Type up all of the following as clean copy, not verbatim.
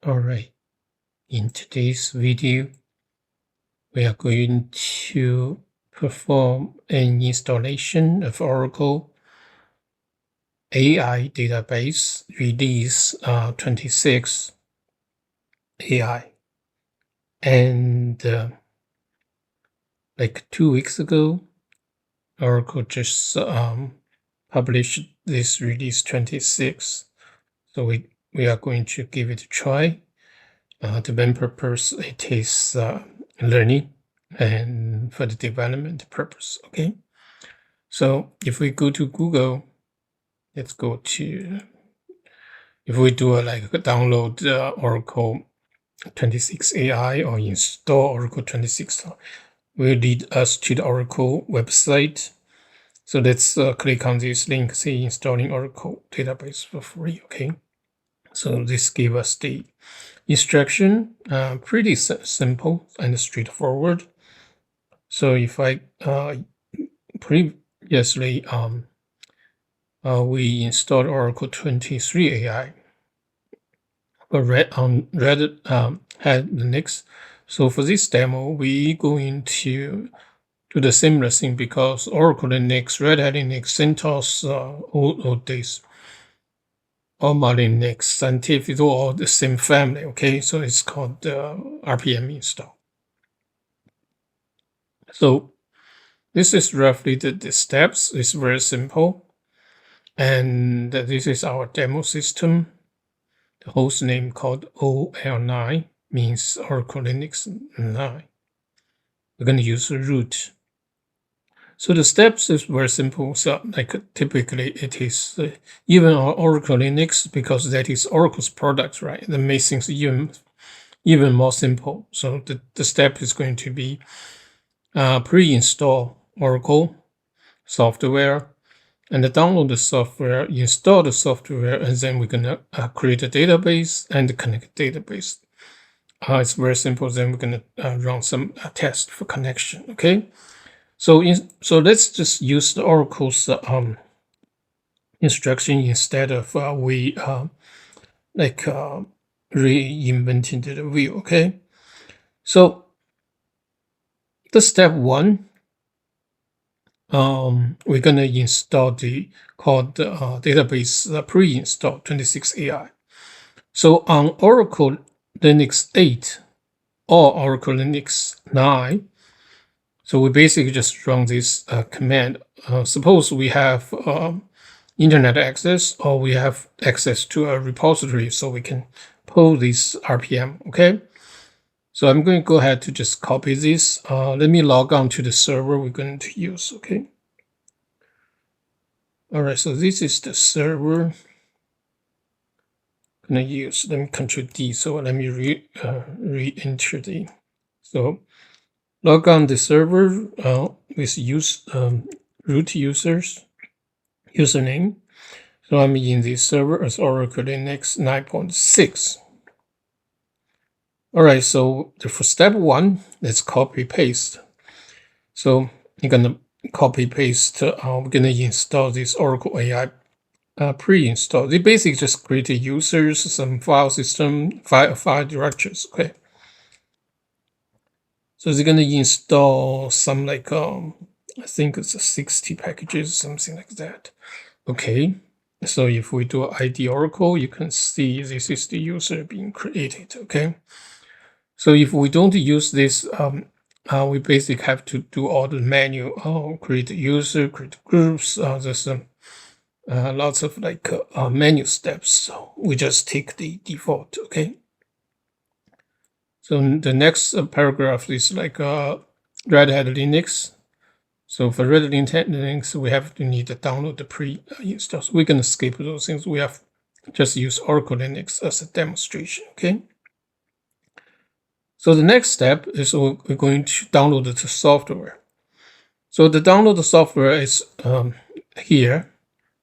Alright, in today's video, we are going to perform an installation of Oracle AI database release 26 AI. And like 2 weeks ago, Oracle just published this release 26. So we are going to give it a try. The main purpose, it is learning and for the development purpose. Okay, so if we go to Google, let's go to, if we do a download Oracle 26 AI or install Oracle 26, will lead us to the Oracle website. So let's click on this link, say installing Oracle database for free. Okay, so this gives us the instruction, pretty simple and straightforward. So if I previously we installed Oracle 23 AI, but Red had Linux. So for this demo, we going to do the similar thing because Oracle Linux, Red Hat Linux, CentOS, old days, Alma Linux, Scientific, all the same family. Okay, so it's called RPM install. So this is roughly the steps. It's very simple. And this is our demo system. The host name called OL9 means Oracle Linux 9. We're going to use root. So the steps is very simple. So like typically it is even on Oracle Linux, because that is Oracle's product, right? That makes things even more simple. So the step is going to be pre-install Oracle software and download the software, install the software, and then we're gonna create a database and connect database. It's very simple. Then we're gonna run some tests for connection. Okay, so let's just use the Oracle's instruction instead of we reinventing the wheel. Okay, so the step one. We're gonna install the called database pre-install 26 AI. So on Oracle Linux 8 or Oracle Linux 9, so we basically just run this command. Suppose we have internet access or we have access to a repository, so we can pull this RPM. Okay. So I'm going to go ahead to just copy this. Let me log on to the server we're going to use. Okay. All right, so this is the server I'm gonna use. Let me Control D. So let me re-enter the. So log on the server with root users username. So I'm in the server as Oracle Linux 9.6. All right, so for step one, let's copy paste. So you're gonna copy paste. We're gonna install this Oracle AI pre-install. They basically just create a users, some file system, file directories. Okay. So they're gonna install some I think it's a 60 packages, something like that. Okay. So if we do ID Oracle, you can see this is the user being created. Okay. So if we don't use this, we basically have to do all the manual, create a user, create groups. There's lots of menu steps. So we just take the default. Okay. So the next paragraph is Red Hat Linux. So for Red Hat Linux, we have to need to download the pre-install. So we're gonna skip those things. We have just use Oracle Linux as a demonstration. Okay. So the next step is we're going to download the software. So the download the software is here.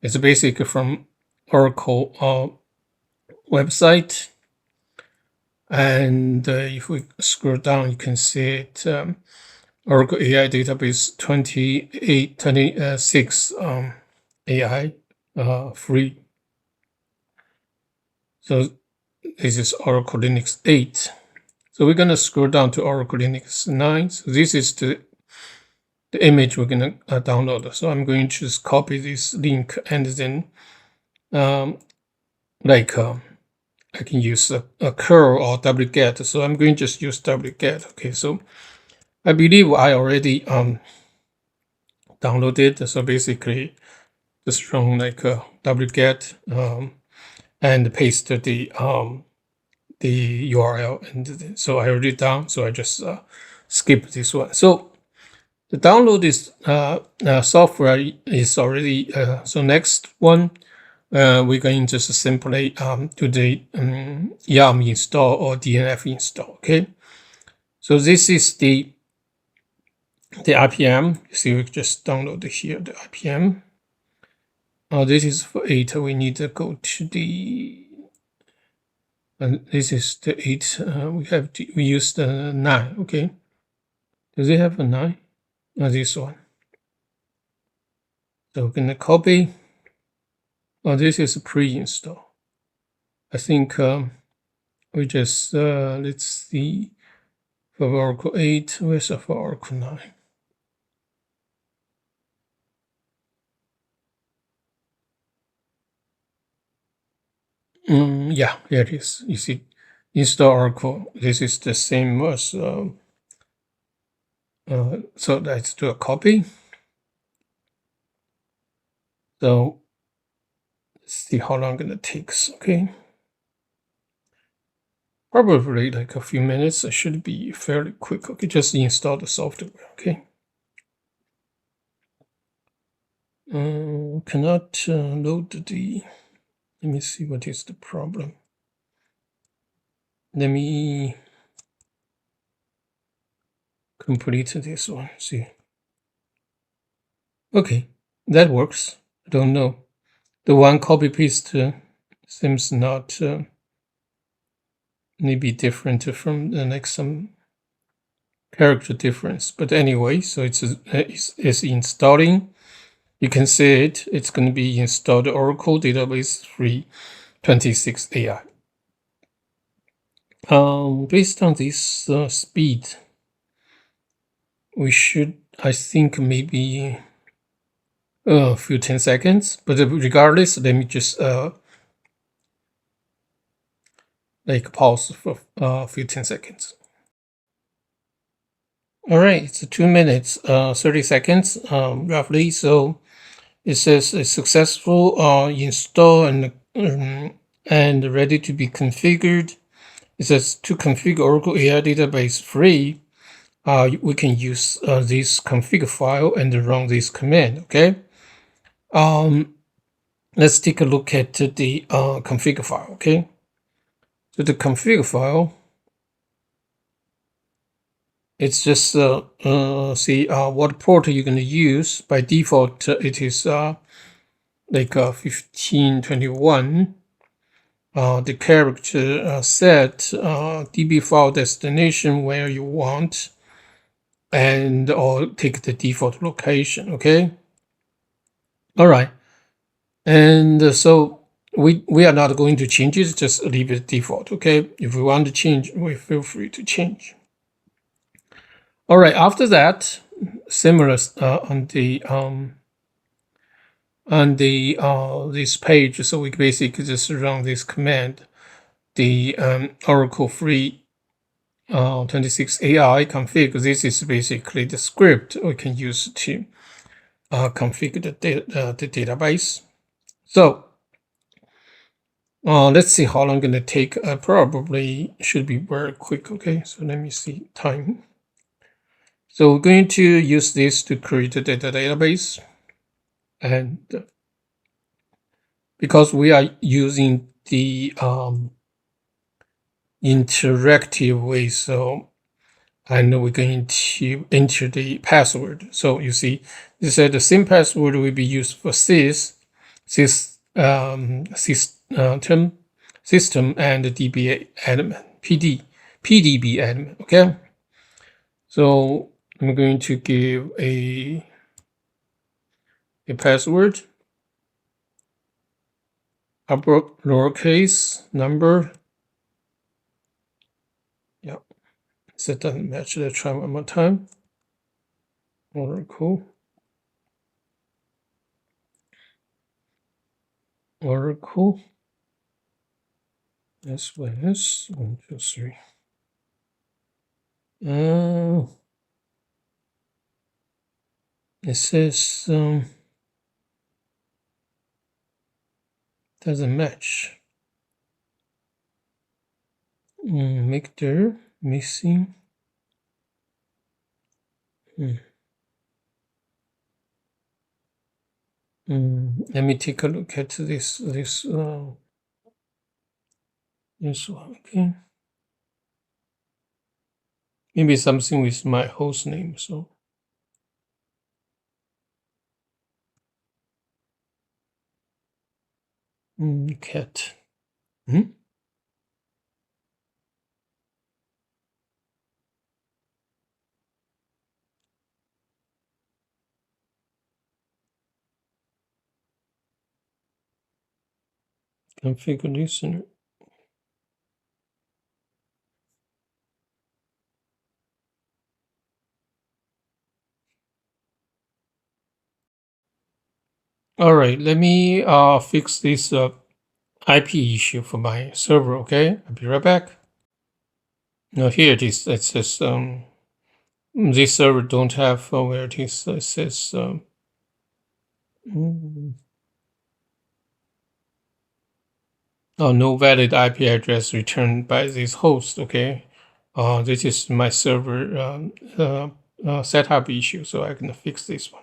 It's basically from Oracle website. And if we scroll down, you can see it, Oracle AI database 26 AI free. So this is Oracle Linux 8. So we're going to scroll down to Oracle Linux 9. So this is the image we're going to download. So I'm going to just copy this link, and then I can use a curl or wget. So I'm going to just use wget. Okay, so I believe I already downloaded. So basically, just run like a wget and paste the URL, and so I wrote it down. So I just skip this one. So the download is software is already. So next one, we're going to just simply do the YARM install or DNF install. Okay. So this is the RPM. You see, we just download here the RPM. This is for 8. We need to go to the. And this is the 8. We use the 9. Okay. Does it have a 9? No, this one. So we're gonna copy. This is a pre-install. I think we just let's see for Oracle 8. Where's for Oracle 9? Yeah, here it is. You see, install Oracle. This is the same as. So let's do a copy. So let's see how long it takes. Okay. Probably like a few minutes. It should be fairly quick. Okay, just install the software. Okay. Cannot load the. Let me see what is the problem. Let me complete this one. See. Okay, that works. I don't know. The one copy paste seems not maybe different from the next some character difference. But anyway, so it's installing. You can see it. It's going to be installed Oracle Database 3.26 AI. Based on this speed, we should, I think, maybe a few 10 seconds. But regardless, let me just like pause for a few 10 seconds. All right, it's 2 minutes, 30 seconds, roughly. So it says a successful install and ready to be configured. It says to configure Oracle AI Database free, we can use this config file and run this command. Okay. Let's take a look at the config file. Okay. So the config file, it's just see what port you're going to use. By default, it is like 1521. The character set DB file destination where you want, and or take the default location. Okay. All right. And so we are not going to change it. Just leave it default. Okay. If we want to change, we feel free to change. All right. After that, similar on the this page. So we basically just run this command, the Oracle free 26 AI config. This is basically the script we can use to configure the database. So let's see how long it's gonna take. Probably should be very quick. Okay, so let me see time. So we're going to use this to create a database, and because we are using the interactive way, so and we're going to enter the password. So you see, this said the same password will be used for system and the DB admin, PDB admin. Okay. So I'm going to give a password, upper lowercase number, it doesn't match. Let's try one more time. Oracle. SYS 1, 2, 3. It says doesn't match. Mixer missing. Let me take a look at this one. Okay. Maybe something with my host name. So cat. Configure listener. All right, let me fix this IP issue for my server. Okay, I'll be right back. Now here it is. It says this server don't have where it is. It says no valid IP address returned by this host. Okay, this is my server setup issue, so I can fix this one.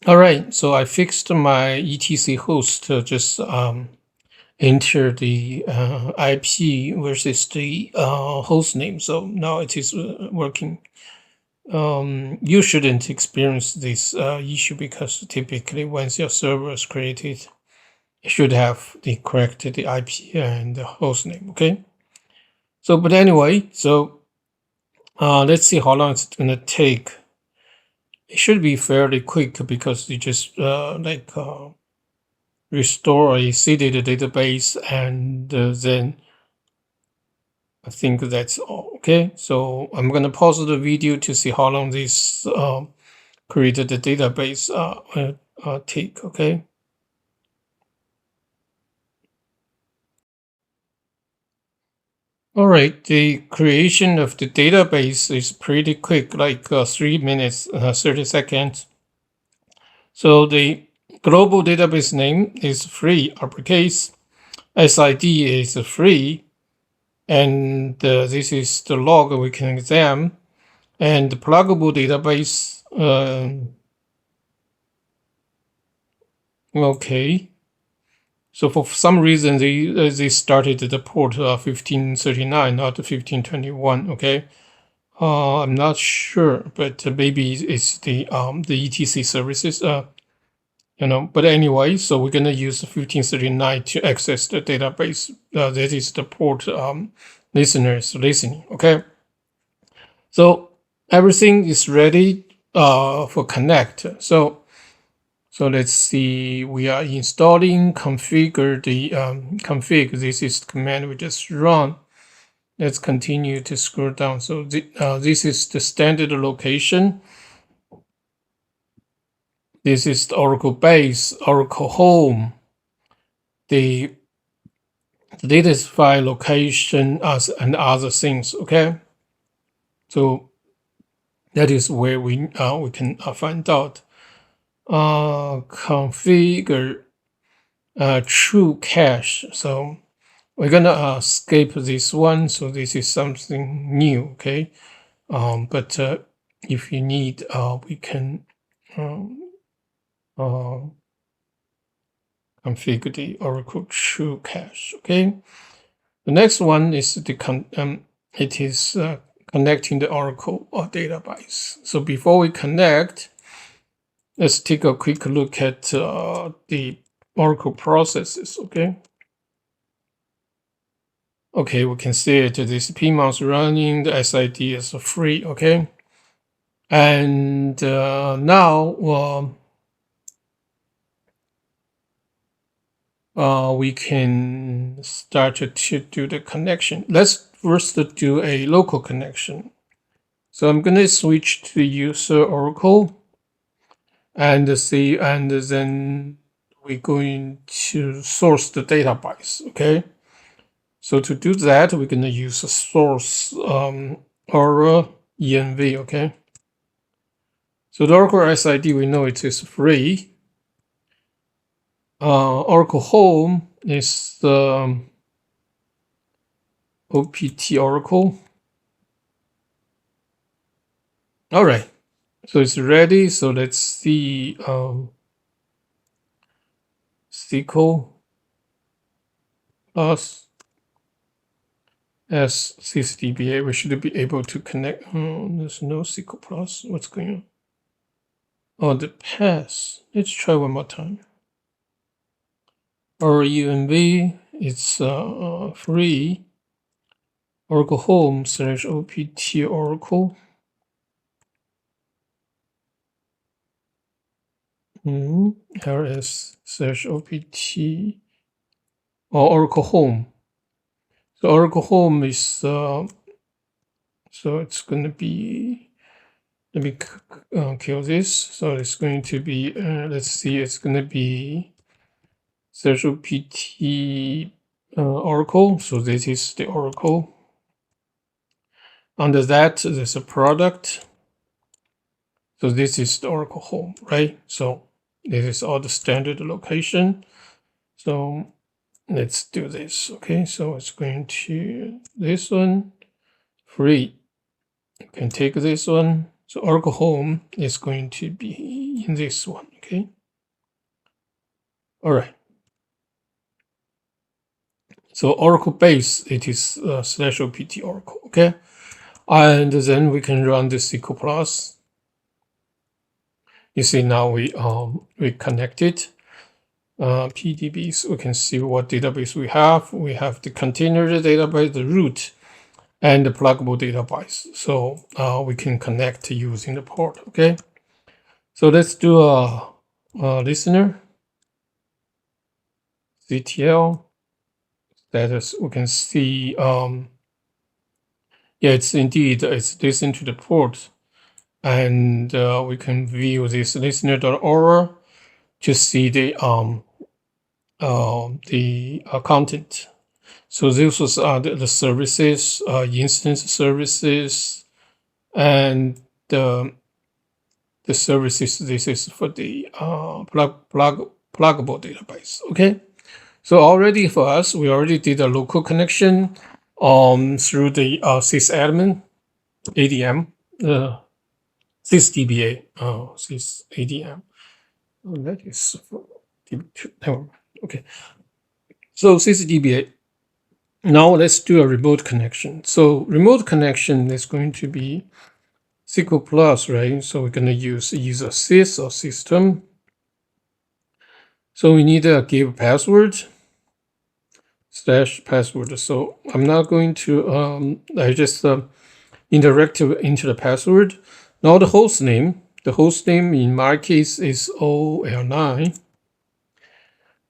All right, so I fixed my etc host. Just enter the IP versus the host name. So now it is working. You shouldn't experience this issue because typically once your server is created, it should have the IP and the host name. Okay. So, but anyway, so let's see how long it's gonna take. It should be fairly quick because you just restore a seeded database and then I think that's all. Okay, so I'm gonna pause the video to see how long this created the database take. Okay. All right, the creation of the database is pretty quick, like 3 minutes, 30 seconds. So the global database name is free, uppercase. SID is free, and this is the log we can examine. And the pluggable database, okay. So for some reason, they started the port 1539, not 1521. Okay, I'm not sure, but maybe it's the etc services. But anyway, so we're gonna use 1539 to access the database. That is the port listeners listening. Okay, so everything is ready for connect. So let's see, we are installing configure the config. This is the command we just run. Let's continue to scroll down. So this is the standard location. This is the Oracle base, Oracle home, the latest file location and other things. Okay, so that is where we can find out. Configure true cache. So we're gonna skip this one. So this is something new. Okay, but if you need, we can configure the Oracle true cache. Okay. The next one is it is connecting the Oracle database. So before we connect, let's take a quick look at the Oracle processes. Okay. Okay, we can see it. This PMOS running. The SID is free. Okay. And now we can start to do the connection. Let's first do a local connection. So I'm going to switch to user Oracle and see, and then we're going to source the database. Okay. So to do that, we're going to use a source Aura env. Okay. So the Oracle SID, we know it is free. Oracle Home is OPT Oracle. All right, so it's ready. So let's see SQL plus sysdba. We should be able to connect. There's no SQL plus. What's going on? Oh, the path. Let's try one more time. Our UMV, it's free. Oracle Home / OPT Oracle. LS / OPT or Oracle Home. So Oracle Home is so it's going to be, let me kill this. So it's going to be let's see, it's going to be / OPT Oracle. So this is the Oracle. Under that, there's a product. So this is the Oracle Home, right? So this is all the standard location. So let's do this. Okay, so it's going to this one, free. You can take this one. So Oracle Home is going to be in this one. Okay. All right. So Oracle base, it is / OPT Oracle. Okay. And then we can run the SQL plus. You see now we connected PDBs. We can see what database we have. We have the container database, the root, and the pluggable database. So we can connect using the port. Okay. So let's do a listener CTL status. We can see yeah, it's indeed, it's listen to the port, and we can view this listener.aura to see the content. So this was the services, instance services, and the services. This is for the pluggable database. Okay, so already for us, we already did a local connection through the sysadmin ADM, sysdba, sysadm. Oh, that is okay. So sysdba. Now let's do a remote connection. So remote connection is going to be SQL plus, right? So we're going to use either sys or system. So we need to give password / password. So I'm not going to, I just indirect into the password. Now the host name in my case is OL9.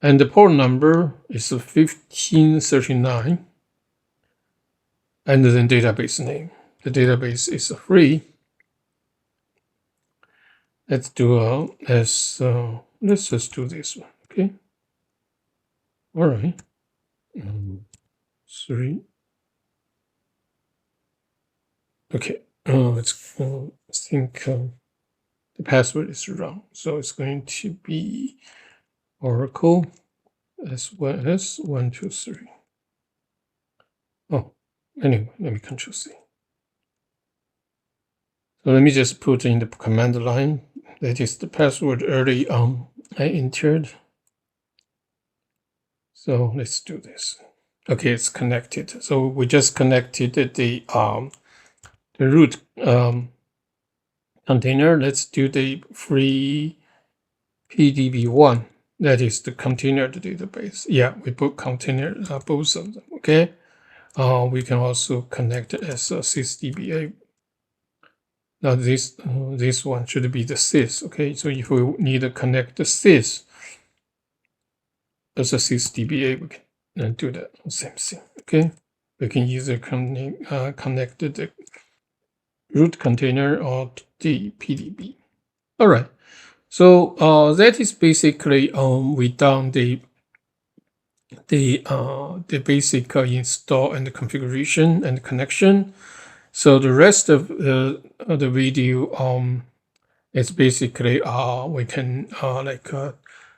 And the port number is 1539. And then database name. The database is free. Let's do let's just do this one. Okay. All right. 3. Okay. Let's think the password is wrong. So it's going to be Oracle S1S123. Oh, anyway, let me Control C. So let me just put in the command line. That is the password early I entered. So let's do this. Okay, it's connected. So we just connected the root container. Let's do the free PDB1. That is the container database. Yeah, we put container both of them. Okay. We can also connect it as a sysdba. Now this one should be the sys. Okay, so if we need to connect the sys, as a sysdba, we can do that same thing. Okay, we can either connect the root container or the PDB. All right, so that is basically we done the basic install and the configuration and connection. So the rest of the video is basically we can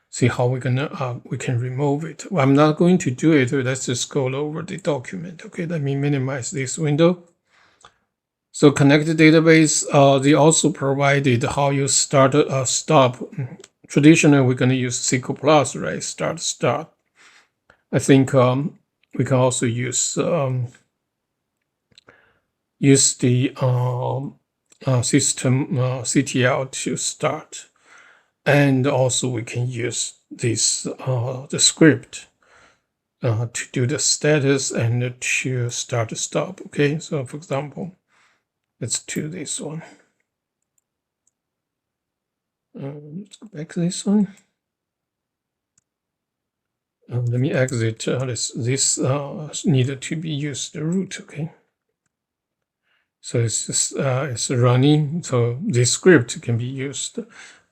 see how we can remove it. Well, I'm not going to do it. Let's just go over the document. Okay, let me minimize this window. So connected database, they also provided how you start stop. Traditionally, we're going to use SQL Plus, right? Start. I think we can also use the system CTL to start, and also we can use this the script to do the status and to start stop. Okay, so for example, let's do this one. Let's go back to this one. Let me exit this needed to be used the root. Okay, so it's just it's running, so this script can be used,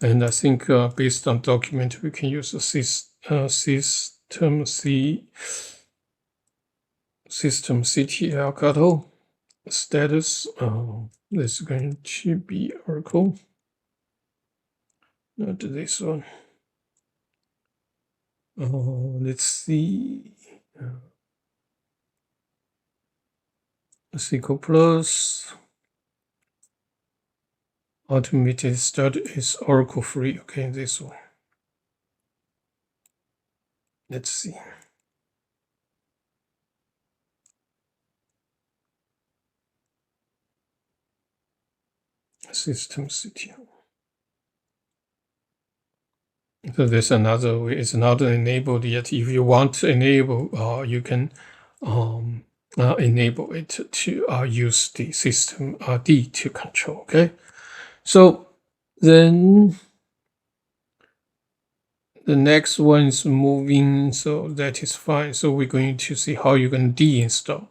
and I think based on document we can use the system CTL Kato status. This is going to be Oracle. Not this one. Let's see. SQL Plus automated start is Oracle free. Okay, this one. Let's see. System CTL. So there's another way. It's not enabled yet. If you want to enable, you can enable it to use the system D to control. Okay, so then the next one is moving, so that is fine. So we're going to see how you can deinstall.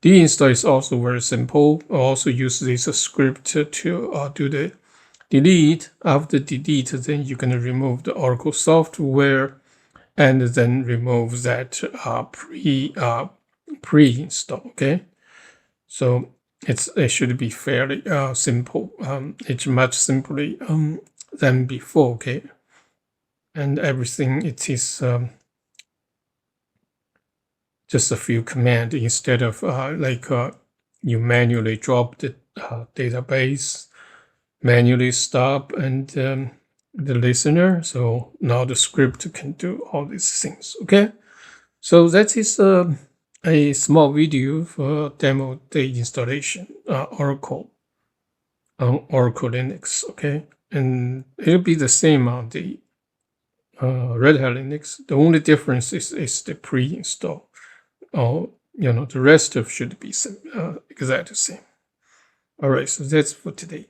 Deinstall is also very simple. I also use this script to do the delete. After delete, then you can remove the Oracle software and then remove that pre-install. Okay, so it should be fairly simple. It's much simpler than before. Okay, and everything it is just a few commands instead of you manually drop the database, manually stop and the listener. So now the script can do all these things. Okay, so that is a small video for demo the installation Oracle on Oracle Linux. Okay, and it'll be the same on the Red Hat Linux. The only difference is the pre-install. The rest of should be exactly the same. All right, so that's for today.